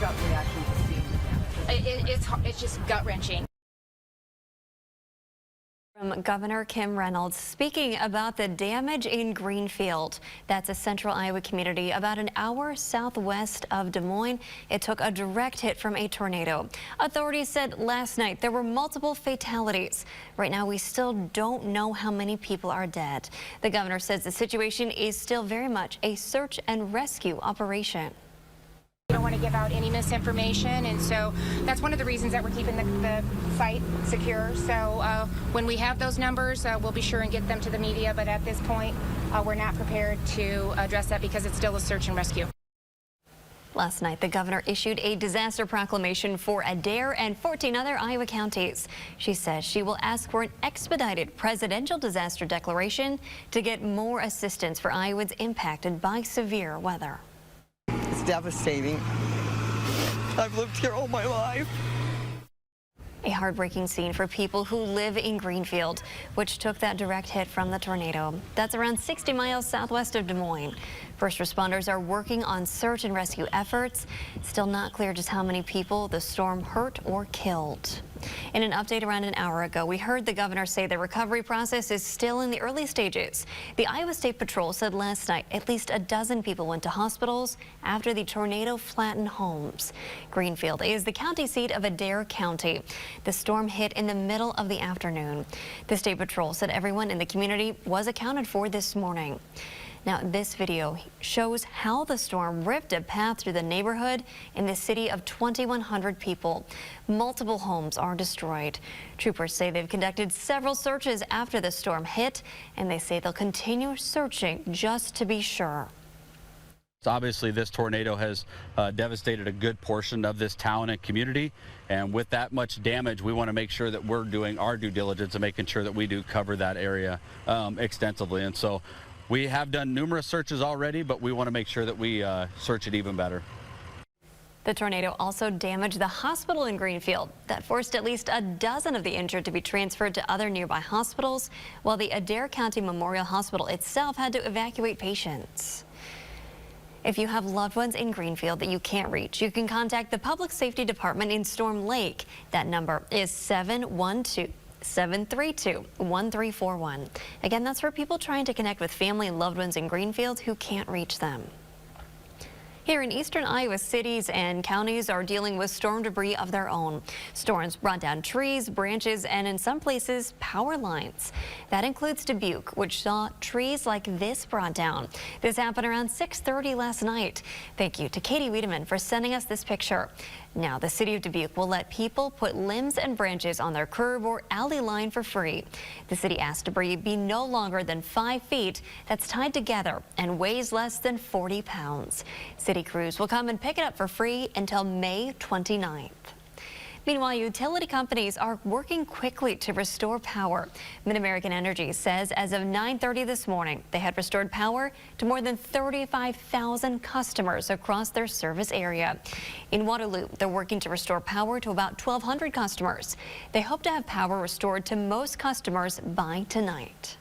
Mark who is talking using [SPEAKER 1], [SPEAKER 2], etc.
[SPEAKER 1] gut reaction to seeing the damage?
[SPEAKER 2] It's just gut-wrenching.
[SPEAKER 3] From Governor Kim Reynolds speaking about the damage in Greenfield. That's a central Iowa community about an hour southwest of Des Moines. It took a direct hit from a tornado. Authorities said last night there were multiple fatalities. Right now we still don't know how many people are dead. The governor says the situation is still very much a search and rescue operation.
[SPEAKER 2] We don't want to give out any misinformation, and so that's one of the reasons that we're keeping the site secure. So when we have those numbers, we'll be sure and get them to the media, but at this point, we're not prepared to address that because it's still a search and rescue.
[SPEAKER 3] Last night, the governor issued a disaster proclamation for Adair and 14 other Iowa counties. She says she will ask for an expedited presidential disaster declaration to get more assistance for Iowans impacted by severe weather.
[SPEAKER 4] It's devastating. I've lived here all my life.
[SPEAKER 3] A heartbreaking scene for people who live in Greenfield, which took that direct hit from the tornado. That's around 60 miles southwest of Des Moines. First responders are working on search and rescue efforts. Still not clear just how many people the storm hurt or killed. In an update around an hour ago, we heard the governor say the recovery process is still in the early stages. The Iowa State Patrol said last night at least a dozen people went to hospitals after the tornado flattened homes. Greenfield is the county seat of Adair County. The storm hit in the middle of the afternoon. The State Patrol said everyone in the community was accounted for this morning. Now, this video shows how the storm ripped a path through the neighborhood in the city of 2,100 people. Multiple homes are destroyed. Troopers say they've conducted several searches after the storm hit, and they say they'll continue searching just to be sure.
[SPEAKER 5] Obviously, this tornado has devastated a good portion of this town and community, and with that much damage, we want to make sure that we're doing our due diligence and making sure that we do cover that area extensively. And so we have done numerous searches already, but we want to make sure that we search it even better.
[SPEAKER 3] The tornado also damaged the hospital in Greenfield. That forced at least a dozen of the injured to be transferred to other nearby hospitals, while the Adair County Memorial Hospital itself had to evacuate patients. If you have loved ones in Greenfield that you can't reach, you can contact the Public Safety Department in Storm Lake. That number is 712-732-1341. Again, that's for people trying to connect with family and loved ones in Greenfield who can't reach them. Here in eastern Iowa, cities and counties are dealing with storm debris of their own. Storms brought down trees, branches, and in some places, power lines. That includes Dubuque, which saw trees like this brought down. This happened around 6:30 last night. Thank you to Katie Wiedemann for sending us this picture. Now, the city of Dubuque will let people put limbs and branches on their curb or alley line for free. The city asked debris be no longer than 5 feet, that's tied together and weighs less than 40 pounds. City crews will come and pick it up for free until May 29th. Meanwhile, utility companies are working quickly to restore power. Mid-American Energy says as of 9:30 this morning, they had restored power to more than 35,000 customers across their service area. In Waterloo, they're working to restore power to about 1,200 customers. They hope to have power restored to most customers by tonight.